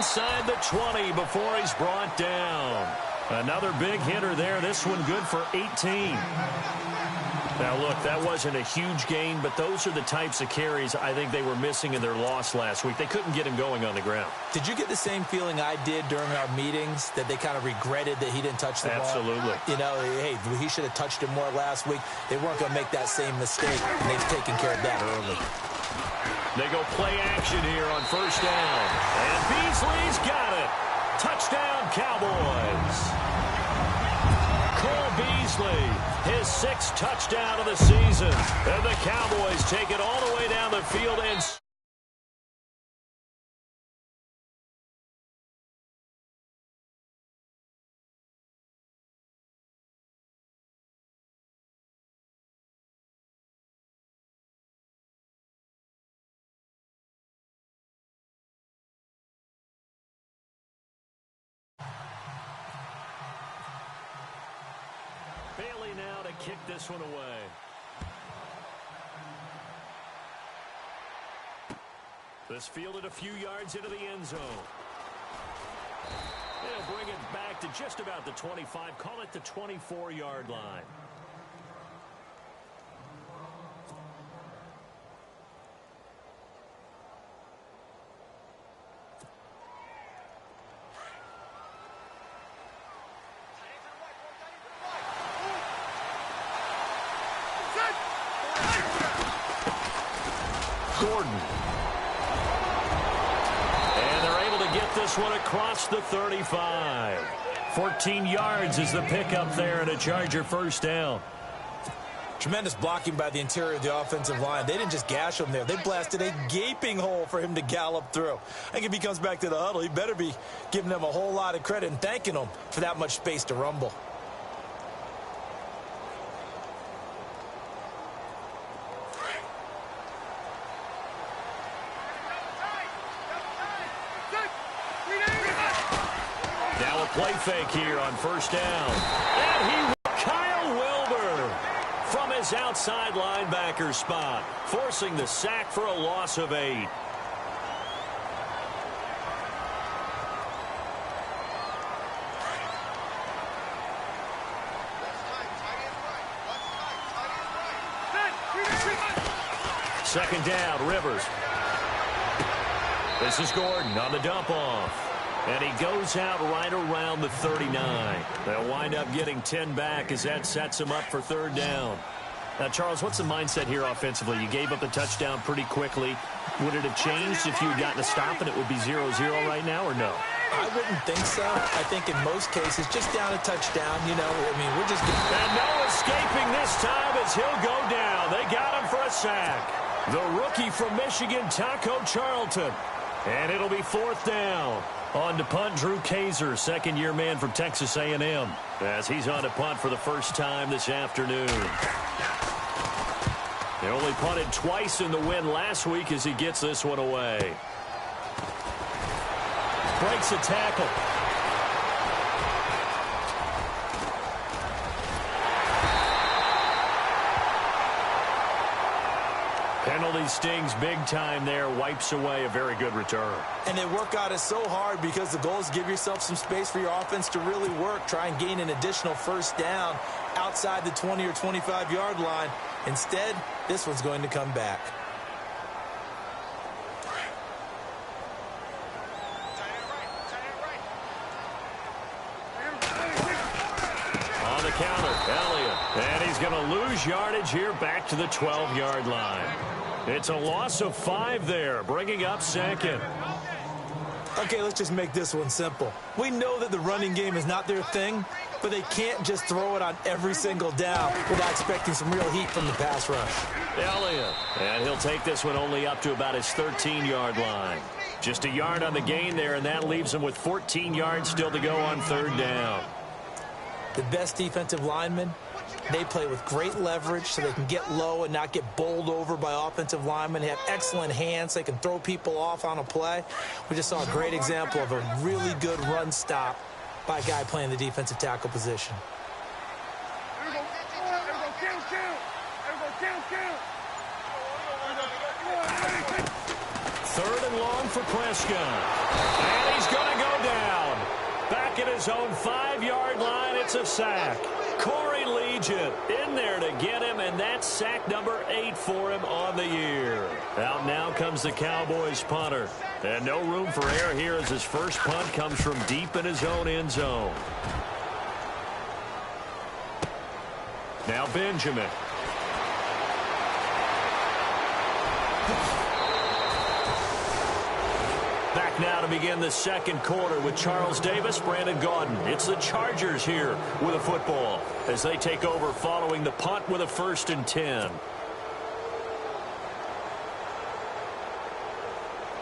inside the 20 before he's brought down. Another big hitter there. This one good for 18. Now, look, that wasn't a huge gain, but those are the types of carries I think they were missing in their loss last week. They couldn't get him going on the ground. Did you get the same feeling I did during our meetings, that they kind of regretted that he didn't touch the ball? Absolutely. You know, hey, he should have touched it more last week. They weren't going to make that same mistake, and they've taken care of that early. They go play action here on first down. And Beasley's got it. Touchdown, Cowboys. Cole Beasley, his 6th touchdown of the season. And the Cowboys take it all the way down the field and... Bailey now to kick this one away. This fielded a few yards into the end zone. They'll bring it back to just about the 25. Call it the 24-yard line. Gordon. And they're able to get this one across the 35. 14 yards is the pickup there and a Charger first down. Tremendous blocking by the interior of the offensive line. They didn't just gash him there. They blasted a gaping hole for him to gallop through. I think if he comes back to the huddle, he better be giving them a whole lot of credit and thanking them for that much space to rumble. Play fake here on first down. And Kyle Wilber from his outside linebacker spot, forcing the sack for a loss of 8. Second down, Rivers. This is Gordon on the dump off. And he goes out right around the 39. They'll wind up getting 10 back as that sets him up for third down. Now, Charles, what's the mindset here offensively? You gave up the touchdown pretty quickly. Would it have changed if you had gotten a stop and it would be 0-0 right now, or no? I wouldn't think so. I think in most cases, just down a touchdown, you know, I mean, we're just... And no escaping this time as he'll go down. They got him for a sack. The rookie from Michigan, Taco Charlton. And it'll be fourth down. On to punt, Drew Kaiser, second-year man from Texas A&M, as he's on to punt for the first time this afternoon. They only punted twice in the win last week as he gets this one away. Breaks a tackle. Penalty stings big time there, wipes away a very good return. And they work out it so hard because the goal is give yourself some space for your offense to really work. Try and gain an additional first down outside the 20 or 25-yard line. Instead, this one's going to come back. On the counter, Elliott. And he's going to lose yardage here back to the 12-yard line. It's a loss of 5 there, bringing up second. Okay, let's just make this one simple. We know that the running game is not their thing, but they can't just throw it on every single down without expecting some real heat from the pass rush. Elliott, and he'll take this one only up to about his 13-yard line. Just a yard on the gain there, and that leaves him with 14 yards still to go on third down. The best defensive linemen, they play with great leverage so they can get low and not get bowled over by offensive linemen. They have excellent hands. They can throw people off on a play. We just saw a great example of a really good run stop by a guy playing the defensive tackle position. Third and long for Prescott. And he's going to go down. Back at his own 5-yard line, it's a sack. Corey Liuget in there to get him, and that's sack number 8 for him on the year. Out now comes the Cowboys punter. And no room for error here as his first punt comes from deep in his own end zone. Now Benjamin. Back now to begin the second quarter with Charles Davis, Brandon Gaudin. It's the Chargers here with a football as they take over following the punt with a 1st and 10.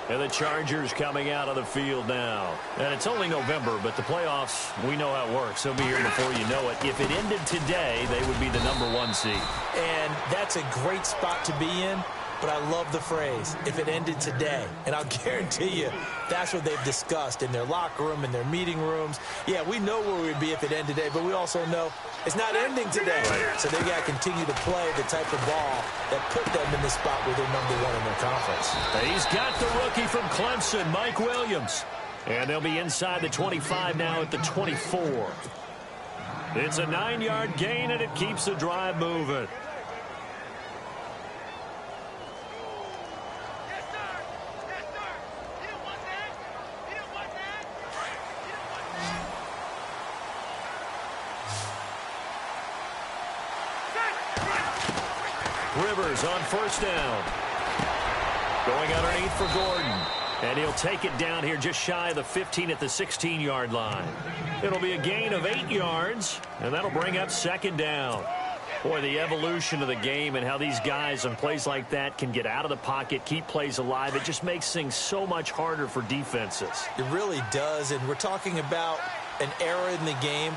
And the Chargers coming out of the field now. And it's only November, but the playoffs, we know how it works. They'll be here before you know it. If it ended today, they would be the number 1 seed. And that's a great spot to be in. But I love the phrase, if it ended today. And I'll guarantee you, that's what they've discussed in their locker room, in their meeting rooms. Yeah, we know where we'd be if it ended today, but we also know it's not ending today. So they got to continue to play the type of ball that put them in the spot where they're number 1 in their conference. He's got the rookie from Clemson, Mike Williams. And they'll be inside the 25 now at the 24. It's a 9-yard gain, and it keeps the drive moving. Rivers on 1st down. Going underneath for Gordon. And he'll take it down here just shy of the 15 at the 16-yard line. It'll be a gain of 8 yards, and that'll bring up 2nd down. Boy, the evolution of the game and how these guys on plays like that can get out of the pocket, keep plays alive, it just makes things so much harder for defenses. It really does, and we're talking about an era in the game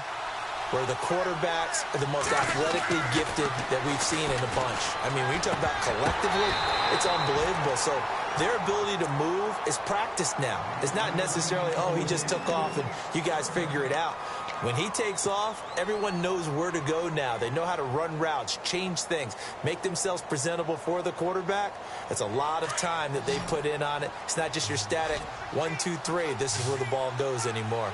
where the quarterbacks are the most athletically gifted that we've seen in a bunch. I mean, when you talk about collectively, it's unbelievable. So their ability to move is practiced now. It's not necessarily, oh, he just took off and you guys figure it out. When he takes off, everyone knows where to go now. They know how to run routes, change things, make themselves presentable for the quarterback. It's a lot of time that they put in on it. It's not just your static 1, 2, 3. This is where the ball goes anymore.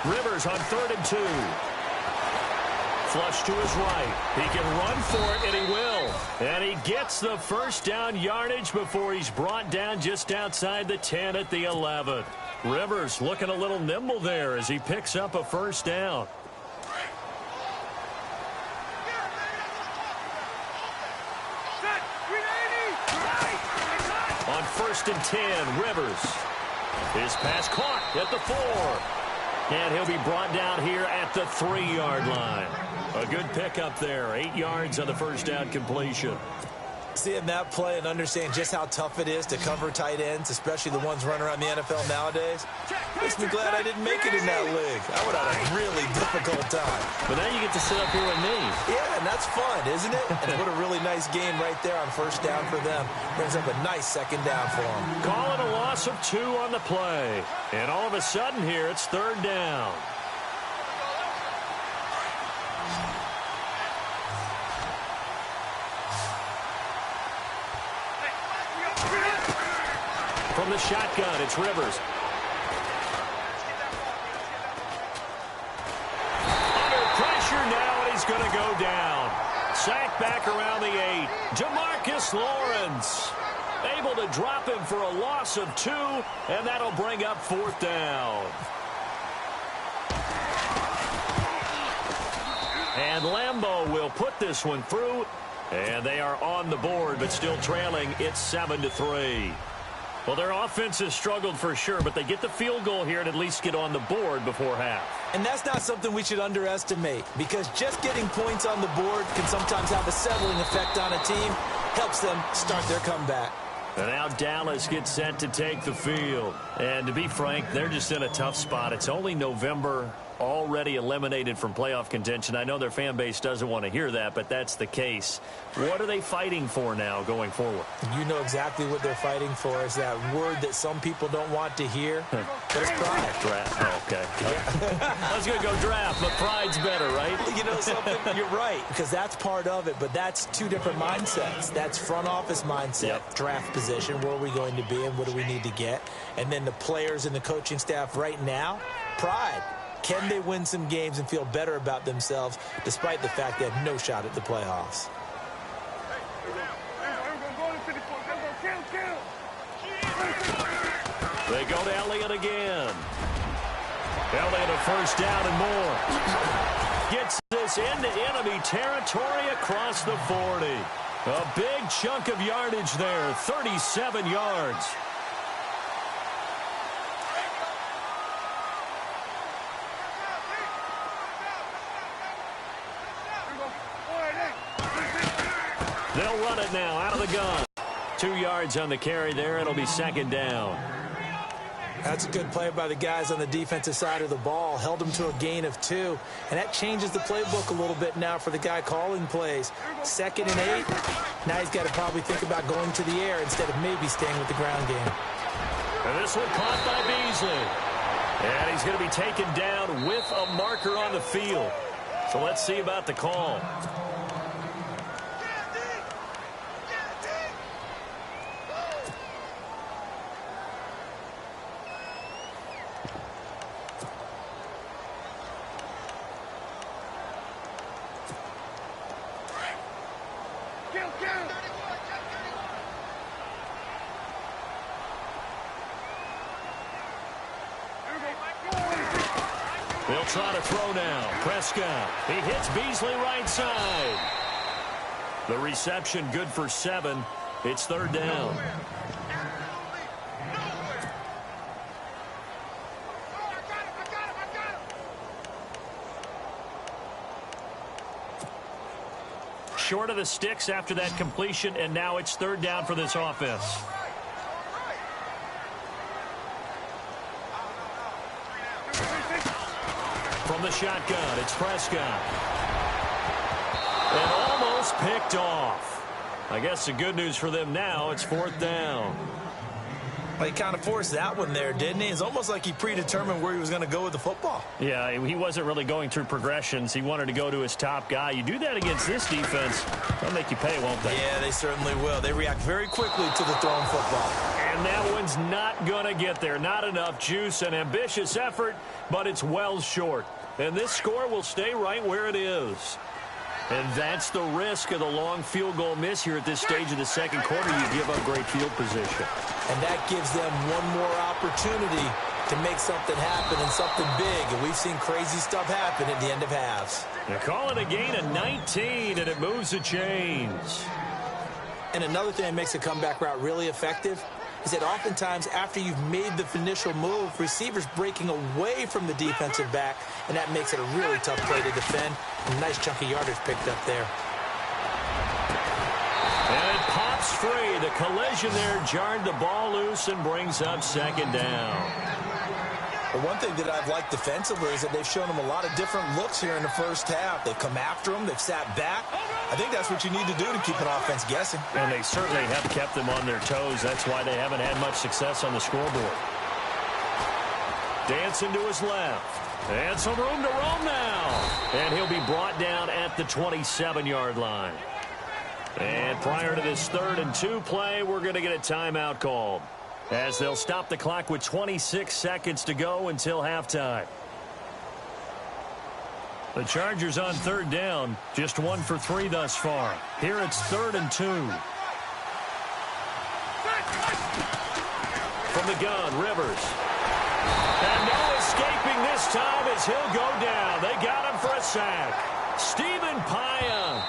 Rivers on 3rd and 2. Flush to his right. He can run for it, and he will. And he gets the 1st down yardage before he's brought down just outside the 10 at the 11. Rivers looking a little nimble there as he picks up a 1st down. On 1st and 10, Rivers. His pass caught at the 4. And he'll be brought down here at the 3-yard line. A good pickup there. 8 yards on the 1st down completion. Seeing that play and understand just how tough it is to cover tight ends, especially the ones running around the NFL nowadays, makes me glad I didn't make it in that league. I would have a really difficult time. But now you get to sit up here with me. Yeah, and that's fun, isn't it? And what a really nice game right there on 1st down for them. Brings up a nice 2nd down for them. Calling a loss of 2 on the play. And all of a sudden here, it's 3rd down. From the shotgun, it's Rivers. Under pressure now, and he's going to go down. Sacked back around the 8. Jamarcus Lawrence able to drop him for a loss of 2, and that'll bring up 4th down. And Lambeau will put this one through, and they are on the board, but still trailing. It's 7-3. Well, their offense has struggled for sure, but they get the field goal here and at least get on the board before half. And that's not something we should underestimate, because just getting points on the board can sometimes have a settling effect on a team. Helps them start their comeback. And now Dallas gets set to take the field. And to be frank, they're just in a tough spot. It's only November, already eliminated from playoff contention. I know their fan base doesn't want to hear that, but that's the case. What are they fighting for now going forward? You know exactly what they're fighting for. Is that word that some people don't want to hear, but it's pride. Draft. Oh, okay. I was going to go draft, but pride's better, right? You know something? You're right, because that's part of it, but that's two different mindsets. That's front office mindset, draft position, where are we going to be and what do we need to get? And then the players and the coaching staff right now, pride. Can they win some games and feel better about themselves despite the fact they have no shot at the playoffs? They go to Elliott again. Elliott a first down and more. Gets this into enemy territory across the 40. A big chunk of yardage there, 37 yards. They'll run it now out of the gun. 2 yards on the carry there. It'll be second down. That's a good play by the guys on the defensive side of the ball. Held them to a gain of 2. And that changes the playbook a little bit now for the guy calling plays. 2nd and 8. Now he's got to probably think about going to the air instead of maybe staying with the ground game. And this one caught by Beasley. And he's going to be taken down with a marker on the field. So let's see about the call. They'll try to throw now. Prescott. He hits Beasley right side. The reception good for 7. It's third down. Short of the sticks after that completion, and now it's third down for this offense. From the shotgun, it's Prescott. And almost picked off. I guess the good news for them now, it's fourth down. Well, he kind of forced that one there, didn't he? It's almost like he predetermined where he was going to go with the football. Yeah, he wasn't really going through progressions. He wanted to go to his top guy. You do that against this defense, they'll make you pay, won't they? Yeah, they certainly will. They react very quickly to the thrown football. And that one's not going to get there. Not enough juice. An ambitious effort, but it's well short. And this score will stay right where it is. And that's the risk of the long field goal miss here at this stage of the second quarter. You give up great field position. And that gives them one more opportunity to make something happen and something big. And we've seen crazy stuff happen at the end of halves. They call it a gain of 19, and it moves the chains. And another thing that makes a comeback route really effective is that oftentimes after you've made the initial move, receivers breaking away from the defensive back, and that makes it a really tough play to defend. A nice chunk of yardage picked up there. And it pops free. The collision there jarred the ball loose and brings up second down. Well, one thing that I've liked defensively is that they've shown them a lot of different looks here in the first half. They've come after them. They've sat back. I think that's what you need to do to keep an offense guessing. And they certainly have kept them on their toes. That's why they haven't had much success on the scoreboard. Dancing to his left. And some room to roam now. And he'll be brought down at the 27-yard line. And prior to this 3rd and 2 play, we're going to get a timeout called, as they'll stop the clock with 26 seconds to go until halftime. The Chargers on 3rd down, just 1 for 3 thus far. Here it's 3rd and 2. From the gun, Rivers. And no escaping this time as he'll go down. They got him for a sack. Stephen Paia.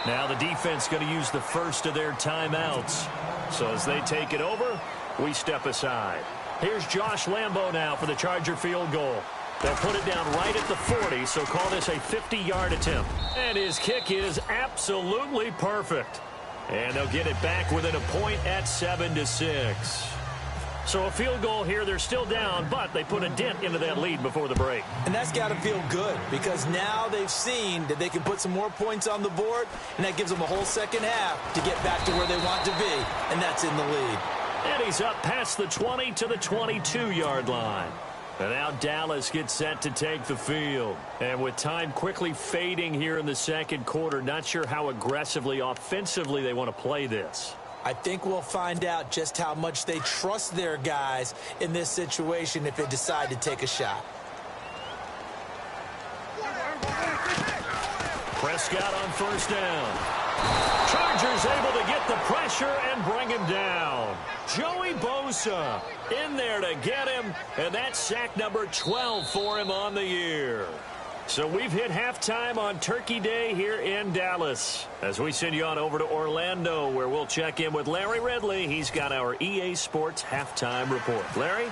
Now the defense going to use the first of their timeouts. So as they take it over, we step aside. Here's Josh Lambo now for the Charger field goal. They'll put it down right at the 40, so call this a 50-yard attempt. And his kick is absolutely perfect. And they'll get it back within a point at 7-6. So a field goal here, they're still down, but they put a dent into that lead before the break. And that's got to feel good because now they've seen that they can put some more points on the board, and that gives them a whole second half to get back to where they want to be, and that's in the lead. And he's up past the 20 to the 22-yard line. And now Dallas gets set to take the field. And with time quickly fading here in the second quarter, not sure how aggressively, offensively they want to play this. I think we'll find out just how much they trust their guys in this situation if they decide to take a shot. Prescott on first down. Chargers able to get the pressure and bring him down. Joey Bosa in there to get him, and that's sack number 12 for him on the year. So we've hit halftime on Turkey Day here in Dallas. As we send you on over to Orlando, where we'll check in with Larry Ridley. He's got our EA Sports halftime report. Larry?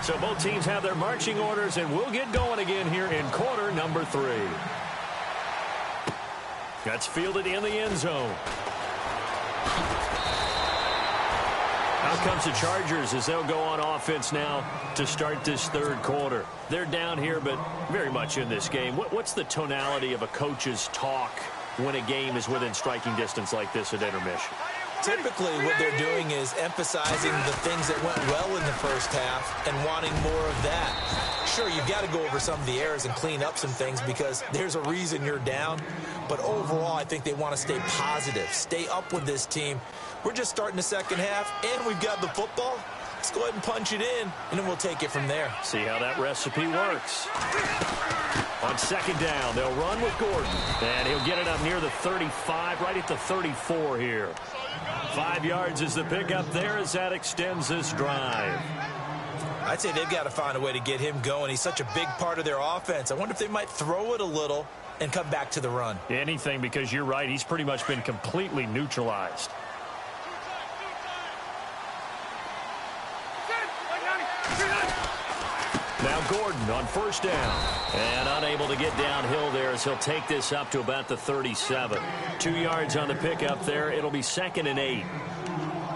So both teams have their marching orders, and we'll get going again here in quarter number 3. That's fielded in the end zone. Out comes the Chargers as they'll go on offense now to start this third quarter. They're down here, but very much in this game. What's the tonality of a coach's talk when a game is within striking distance like this at intermission? Typically, what they're doing is emphasizing the things that went well in the first half and wanting more of that. Sure, you've got to go over some of the errors and clean up some things because there's a reason you're down. But overall, I think they want to stay positive, stay up with this team. We're just starting the second half, and we've got the football. Let's go ahead and punch it in, and then we'll take it from there. See how that recipe works. On second down, they'll run with Gordon. And he'll get it up near the 35, right at the 34 here. 5 yards is the pickup there as that extends this drive. I'd say they've got to find a way to get him going. He's such a big part of their offense. I wonder if they might throw it a little and come back to the run. Anything, because you're right. He's pretty much been completely neutralized. Now Gordon on first down. And unable to get downhill there as he'll take this up to about the 37. 2 yards on the pickup there. It'll be 2nd and 8.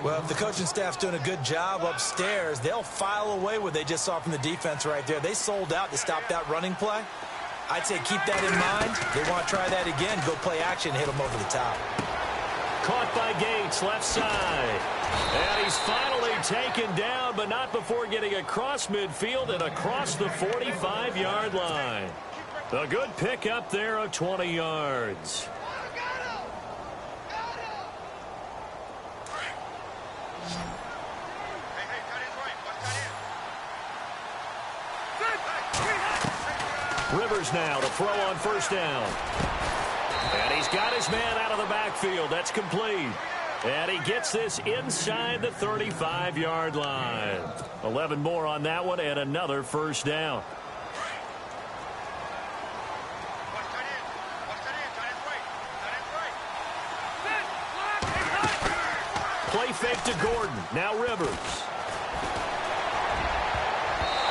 Well, if the coaching staff's doing a good job upstairs, they'll file away what they just saw from the defense right there. They sold out to stop that running play. I'd say keep that in mind. They want to try that again. Go play action, hit them over the top. Caught by Gates, left side. And he's finally taken down, but not before getting across midfield and across the 45-yard line. A good pickup there of 20 yards. Rivers now to throw on first down. And he's got his man out of the backfield. That's complete. And he gets this inside the 35-yard line. 11 more on that one and another first down. Play fake to Gordon. Now Rivers.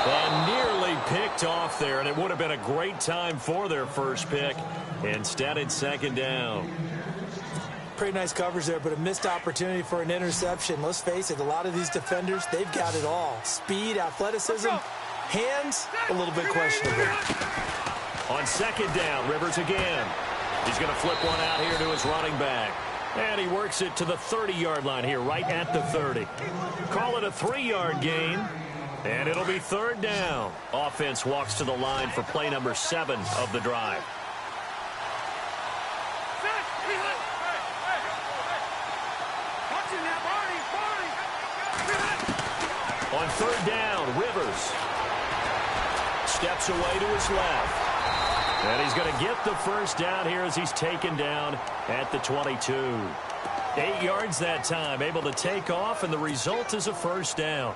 And nearly picked off there, and it would have been a great time for their first pick. Instead, it's second down. Pretty nice coverage there, but a missed opportunity for an interception. Let's face it, a lot of these defenders, they've got it all. Speed, athleticism, hands, a little bit questionable. On second down, Rivers again. He's going to flip one out here to his running back. And he works it to the 30-yard line here, right at the 30. Call it a 3-yard gain. And it'll be third down. Offense walks to the line for play number 7 of the drive. On third down, Rivers steps away to his left. And he's going to get the first down here as he's taken down at the 22. 8 yards that time, able to take off, and the result is a first down.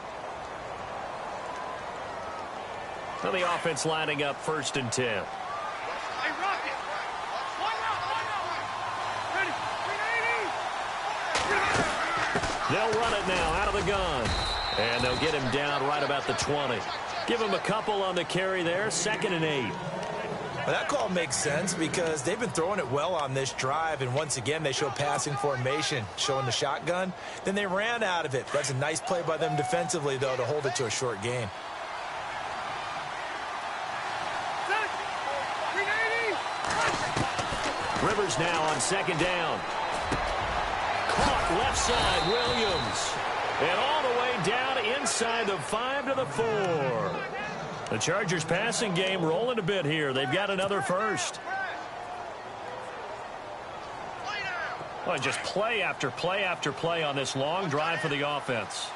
So the offense lining up 1st and 10. They'll run it now out of the gun. And they'll get him down right about the 20. Give him a couple on the carry there. 2nd and 8. Well, that call makes sense because they've been throwing it well on this drive, and once again, they show passing formation, showing the shotgun. Then they ran out of it. That's a nice play by them defensively, though, to hold it to a short gain. Rivers now on second down. Caught left side, Williams. And all the way down inside the 5 to the 4. The Chargers passing game rolling a bit here. They've got another first. Well, just play after play after play on this long drive for the offense.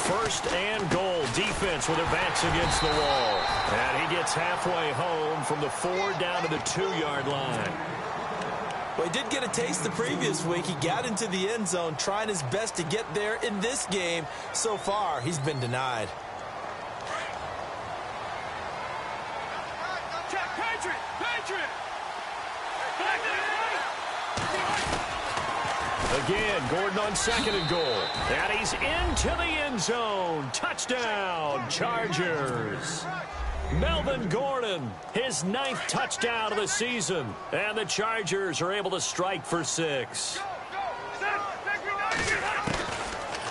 First and goal. Defense with their backs against the wall. And he gets halfway home from the 4 down to the 2-yard line. Well, he did get a taste the previous week. He got into the end zone trying his best to get there in this game. So far, he's been denied. Again, Gordon on second and goal. And he's into the end zone. Touchdown, Chargers. Melvin Gordon, his 9th touchdown of the season. And the Chargers are able to strike for 6.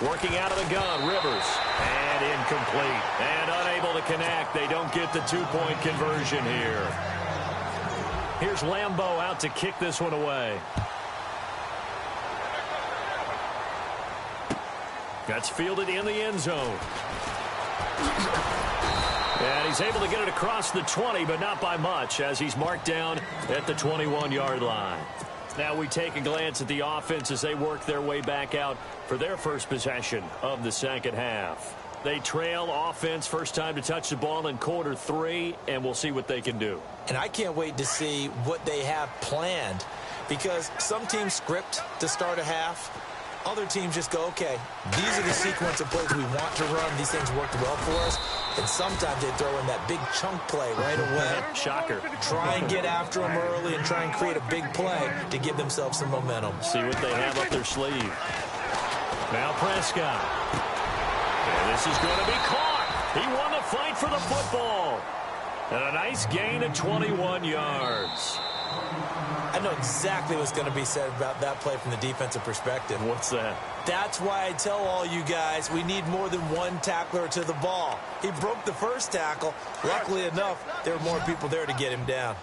Working out of the gun, Rivers. And incomplete. And unable to connect. They don't get the 2-point conversion here. Here's Lambeau out to kick this one away. That's fielded in the end zone. And he's able to get it across the 20, but not by much, as he's marked down at the 21-yard line. Now we take a glance at the offense as they work their way back out for their first possession of the second half. They trail offense first time to touch the ball in quarter 3, and we'll see what they can do. And I can't wait to see what they have planned, because some teams script to start a half. Other teams just go, okay, these are the sequence of plays we want to run. These things worked well for us. And sometimes they throw in that big chunk play right away. Shocker. Try and get after them early and try and create a big play to give themselves some momentum. See what they have up their sleeve. Now Prescott. And this is going to be caught. He won the fight for the football. And a nice gain of 21 yards. I know exactly what's going to be said about that play from the defensive perspective. What's that? That's why I tell all you guys we need more than one tackler to the ball. He broke the first tackle. Luckily enough, there were more people there to get him down.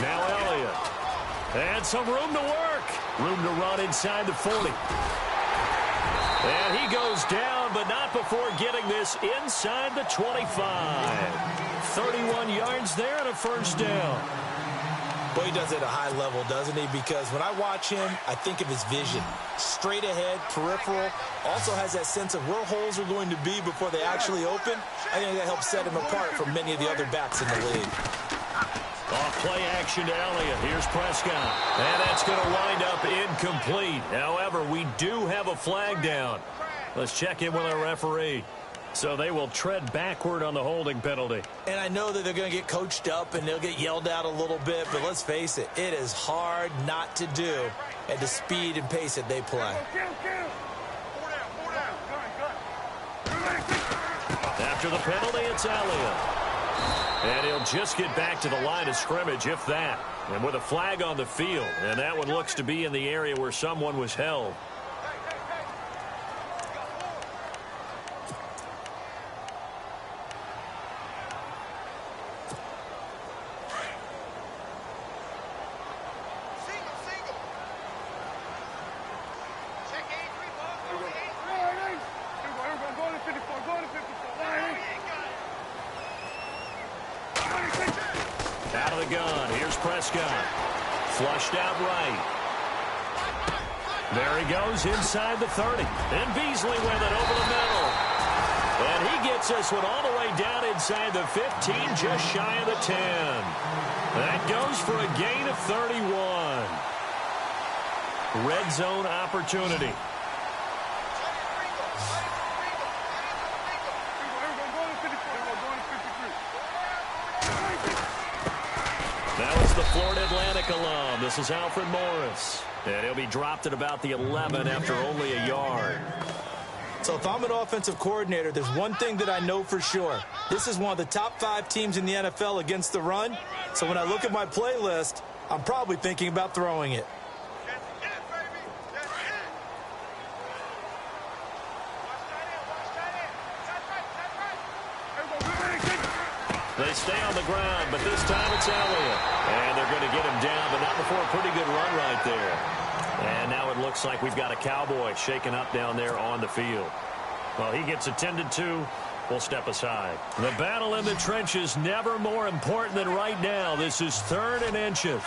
Now Elliott. And some room to work. Room to run inside the 40. And he goes down, but not before getting this inside the 25. 31 yards there and a first down. Boy, he does it at a high level, doesn't he? Because when I watch him, I think of his vision. Straight ahead, peripheral. Also has that sense of where holes are going to be before they actually open. I think that helps set him apart from many of the other backs in the league. Off play action to Elliott. Here's Prescott. And that's going to wind up incomplete. However, we do have a flag down. Let's check in with our referee. So they will tread backward on the holding penalty. And I know that they're going to get coached up and they'll get yelled at a little bit, but let's face it, it is hard not to do at the speed and pace that they play. After the penalty, it's Elliott. And he'll just get back to the line of scrimmage, if that. And with a flag on the field, and that one looks to be in the area where someone was held. Out of the gun. Here's Prescott. Flushed out right. There he goes inside the 30. And Beasley with it over the middle. And he gets this one all the way down inside the 15, just shy of the 10. That goes for a gain of 31. Red zone opportunity. That was the Florida Atlantic alum. This is Alfred Morris. And he'll be dropped at about the 11 after only a yard. So if I'm an offensive coordinator, there's one thing that I know for sure. This is one of the top 5 teams in the NFL against the run. So when I look at my playlist, I'm probably thinking about throwing it. They stay on the ground, but this time it's Elliott. And they're going to get him down, but not before a pretty good run right there. And now it looks like we've got a Cowboy shaken up down there on the field. Well, he gets attended to. We'll step aside. The battle in the trenches never more important than right now. This is 3rd and inches.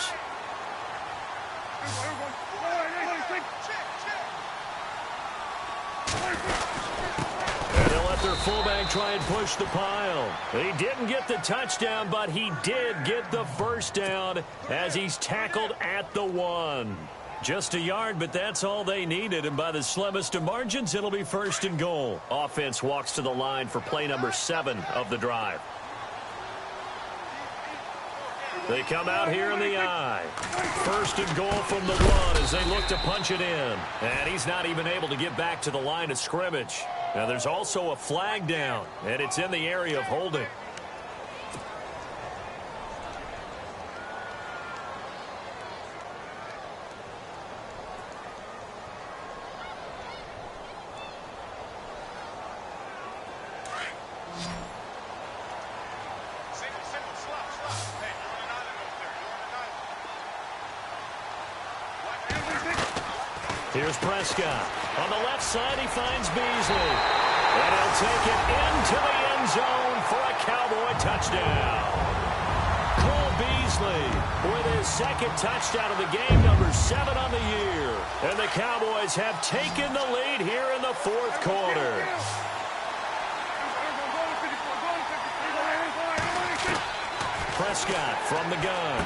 And they'll let their fullback try and push the pile. He didn't get the touchdown, but he did get the first down as he's tackled at the 1. Just a yard, but that's all they needed, and by the slimmest of margins, it'll be 1st and goal. Offense walks to the line for play number 7 of the drive. They come out here in the I. 1st and goal from the 1 as they look to punch it in. And he's not even able to get back to the line of scrimmage. Now there's also a flag down, and it's in the area of holding. Here's Prescott. On the left side, he finds Beasley. And he'll take it into the end zone for a Cowboy touchdown. Cole Beasley with his 2nd touchdown of the game, number 7 on the year. And the Cowboys have taken the lead here in the 4th quarter. Prescott from the gun.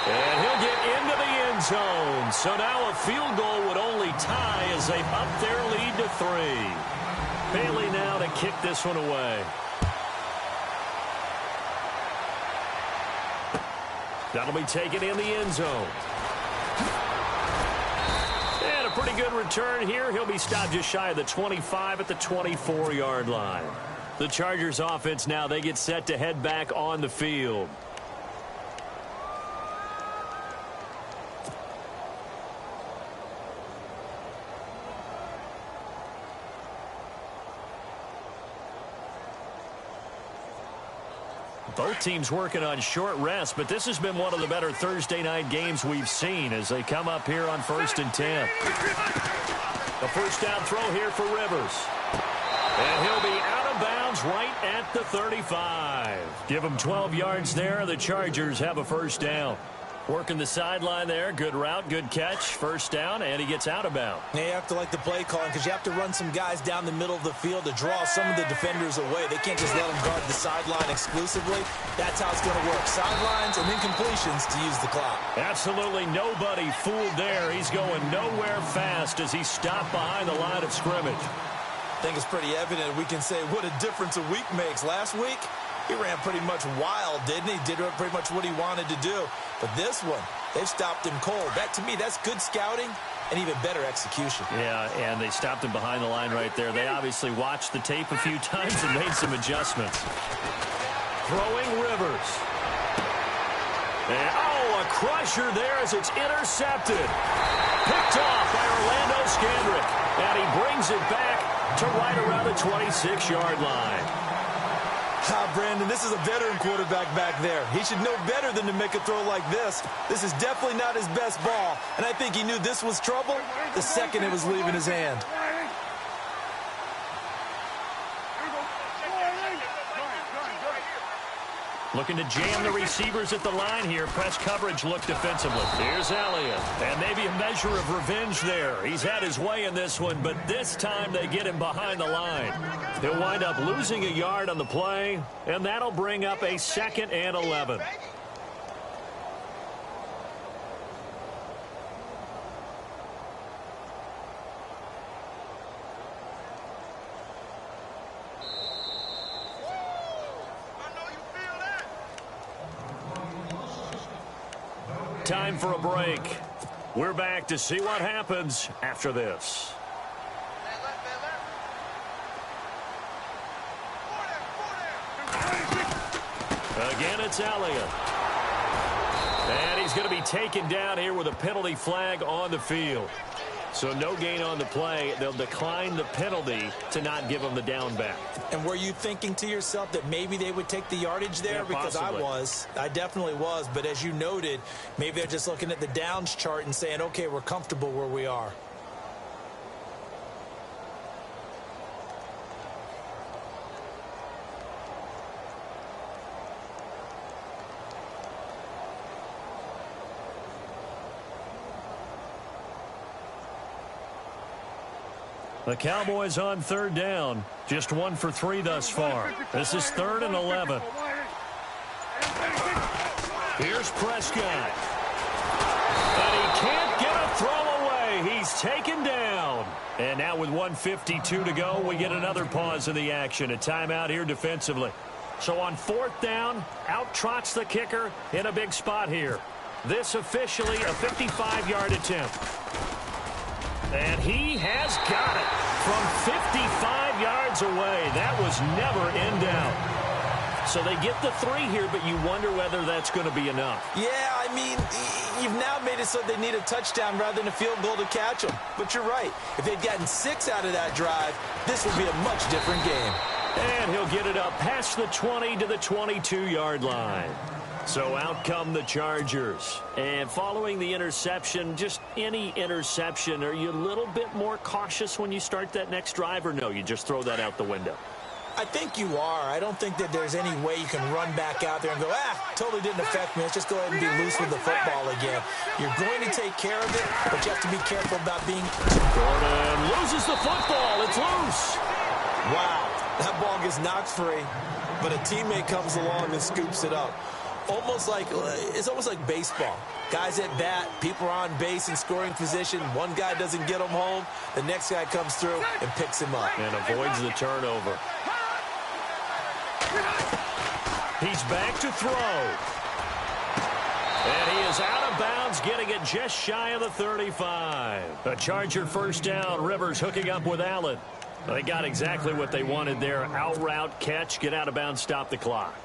And he'll get into the end zone. So now a field goal would only tie as they up their lead to 3. Bailey now to kick this one away. That'll be taken in the end zone. And a pretty good return here. He'll be stopped just shy of the 25 at the 24-yard line. The Chargers offense now, they get set to head back on the field. Both teams working on short rest, but this has been one of the better Thursday night games we've seen as they come up here on 1st and 10. A first down throw here for Rivers. And he'll be out of bounds right at the 35. Give him 12 yards there. The Chargers have a first down. Working the sideline there. Good route, good catch. First down, and he gets out of bounds. Yeah, you have to like the play calling because you have to run some guys down the middle of the field to draw some of the defenders away. They can't just let them guard the sideline exclusively. That's how it's going to work. Sidelines and then completions to use the clock. Absolutely nobody fooled there. He's going nowhere fast as he stopped behind the line of scrimmage. I think it's pretty evident. We can say what a difference a week makes. Last week, he ran pretty much wild, didn't he? Did pretty much what he wanted to do. But this one, they've stopped him cold. That, to me, that's good scouting and even better execution. Yeah, and they stopped him behind the line right there. They obviously watched the tape a few times and made some adjustments. Throwing Rivers. And, a crusher there as it's intercepted. Picked off by Orlando Scandrick. And he brings it back to right around the 26-yard line. Brandon, this is a veteran quarterback back there. He should know better than to make a throw like this. This is definitely not his best ball, and I think he knew this was trouble the second it was leaving his hand. Looking to jam the receivers at the line here. Press coverage look defensively. Here's Elliott. And maybe a measure of revenge there. He's had his way in this one, but this time they get him behind the line. He'll wind up losing a yard on the play, and that'll bring up a 2nd and 11. Time for a break. We're back to see what happens after this. Again, it's Elliott. And he's going to be taken down here with a penalty flag on the field. So no gain on the play. They'll decline the penalty to not give him the down back. And were you thinking to yourself that maybe they would take the yardage there? Yeah, because possibly. I definitely was. But as you noted, maybe they're just looking at the downs chart and saying, okay, we're comfortable where we are. The Cowboys on third down. Just 1 for 3 thus far. This is 3rd and 11. Here's Prescott. And he can't get a throw away. He's taken down. And now with 1:52 to go, we get another pause in the action. A timeout here defensively. So on 4th down, out trots the kicker in a big spot here. This officially a 55-yard attempt. And he has got it from 55 yards away. That was never in doubt. So they get the 3 here, but you wonder whether that's going to be enough. Yeah, I mean, you've now made it so they need a touchdown rather than a field goal to catch them. But you're right. If they'd gotten 6 out of that drive, this would be a much different game. And he'll get it up past the 20 to the 22-yard line. So out come the Chargers. And following the interception, just any interception, are you a little bit more cautious when you start that next drive, or no, you just throw that out the window? I think you are. I don't think that there's any way you can run back out there and go, totally didn't affect me. Let's just go ahead and be loose with the football again. You're going to take care of it, but you have to be careful about being... Gordon loses the football. It's loose. Wow, that ball gets knocked free, but a teammate comes along and scoops it up. It's almost like baseball. Guys at bat, people are on base in scoring position. One guy doesn't get him home. The next guy comes through and picks him up. And avoids the turnover. He's back to throw. And he is out of bounds, getting it just shy of the 35. A Charger first down. Rivers hooking up with Allen. They got exactly what they wanted there. Out route, catch, get out of bounds, stop the clock.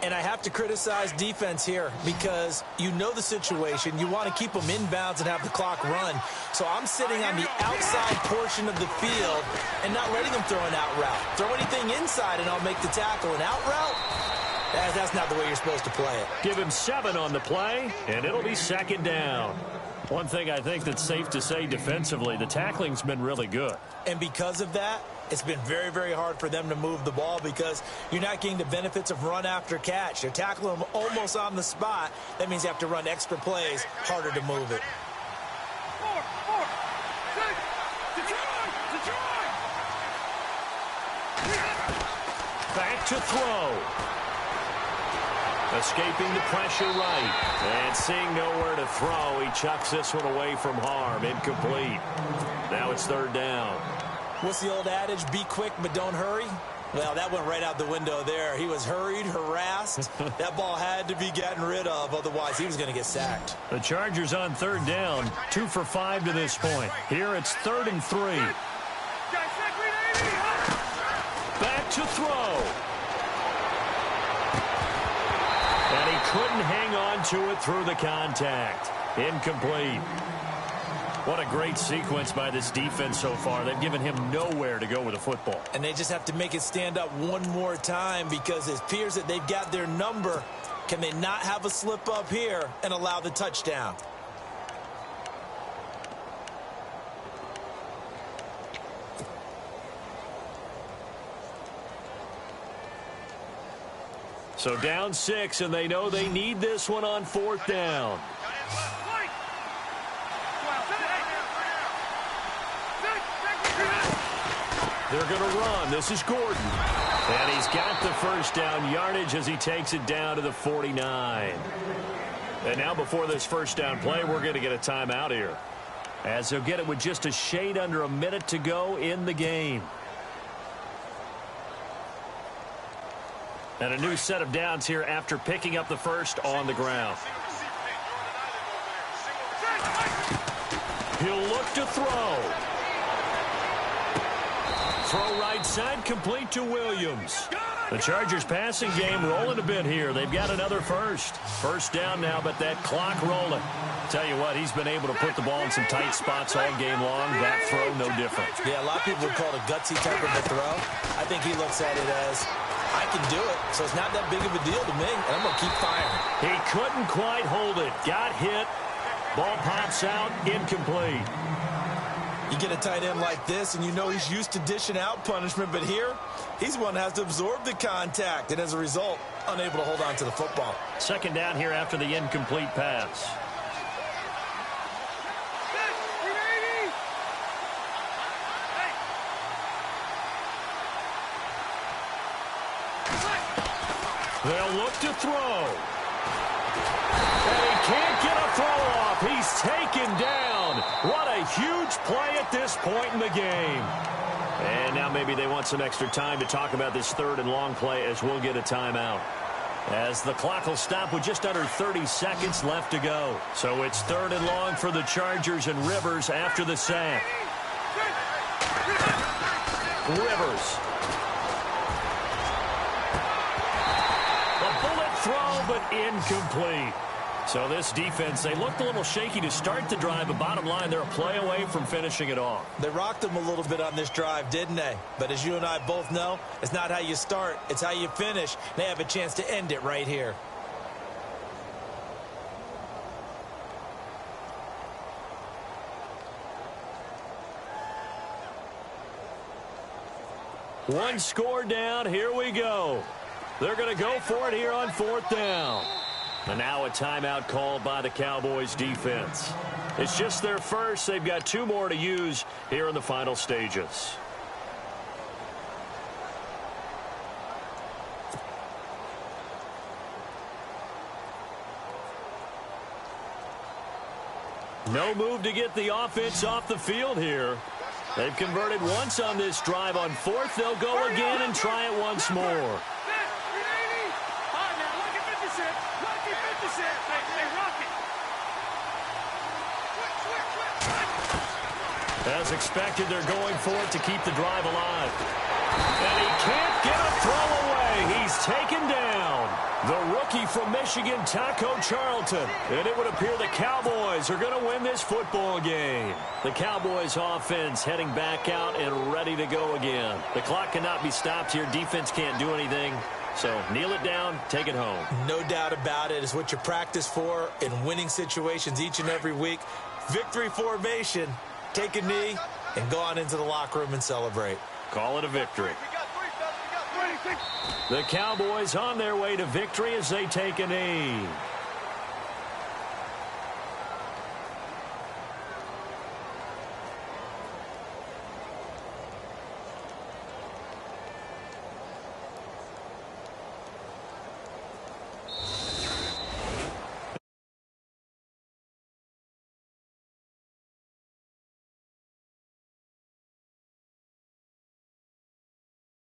And I have to criticize defense here because you know the situation. You want to keep them inbounds and have the clock run. So I'm sitting on the outside portion of the field and not letting them throw an out route. Throw anything inside and I'll make the tackle. An out route? That's not the way you're supposed to play it. Give him 7 on the play, and it'll be 2nd down. One thing I think that's safe to say defensively, the tackling's been really good. And because of that, it's been very, very hard for them to move the ball because you're not getting the benefits of run after catch. They're tackling them almost on the spot. That means you have to run extra plays, harder to move it. 4, 4, 6, Detroit! Back to throw. Escaping the pressure right. And seeing nowhere to throw, he chucks this one away from harm. Incomplete. Now it's 3rd down. What's the old adage? Be quick, but don't hurry. Well, that went right out the window there. He was hurried, harassed. That ball had to be gotten rid of. Otherwise, he was going to get sacked. The Chargers on 3rd down. 2 for 5 to this point. Here it's 3rd and 3. Back to throw. And he couldn't hang on to it through the contact. Incomplete. What a great sequence by this defense so far. They've given him nowhere to go with the football. And they just have to make it stand up one more time because it appears that they've got their number. Can they not have a slip up here and allow the touchdown? So down 6, and they know they need this one on 4th down. They're going to run. This is Gordon. And he's got the first down yardage as he takes it down to the 49. And now before this first down play, we're going to get a timeout here, as they'll get it with just a shade under a minute to go in the game. And a new set of downs here after picking up the first on the ground. He'll look to throw. Throw right side, complete to Williams. The Chargers passing game rolling a bit here. They've got another first. First down now, but that clock rolling. Tell you what, he's been able to put the ball in some tight spots all game long. That throw, no different. Yeah, a lot of people would call it a gutsy type of a throw. I think he looks at it as, I can do it, so it's not that big of a deal to me, and I'm going to keep firing. He couldn't quite hold it. Got hit. Ball pops out, incomplete. You get a tight end like this, and you know he's used to dishing out punishment, but here, he's the one that has to absorb the contact, and as a result, unable to hold on to the football. Second down here after the incomplete pass. They'll look to throw. And he can't get a throw off. He's taken down. What a huge play at this point in the game. And now maybe they want some extra time to talk about this third and long play as we'll get a timeout. As the clock will stop with just under 30 seconds left to go. So it's third and long for the Chargers and Rivers after the sack. Rivers. Throw, but incomplete. So this defense, they looked a little shaky to start the drive, but bottom line, they're a play away from finishing it off. They rocked them a little bit on this drive, didn't they? But as you and I both know, it's not how you start, it's how you finish. They have a chance to end it right here. One score down, here we go. They're going to go for it here on fourth down. And now a timeout called by the Cowboys defense. It's just their first. They've got two more to use here in the final stages. No move to get the offense off the field here. They've converted once on this drive. On fourth, they'll go again and try it once more. As expected, they're going for it to keep the drive alive. And he can't get a throw away. He's taken down. The rookie from Michigan, Taco Charlton. And it would appear the Cowboys are going to win this football game. The Cowboys offense heading back out and ready to go again. The clock cannot be stopped here. Defense can't do anything. So kneel it down, take it home. No doubt about it. It's what you practice for in winning situations each and every week. Victory formation. Take a knee and go on into the locker room and celebrate. Call it a victory. The Cowboys on their way to victory as they take a knee.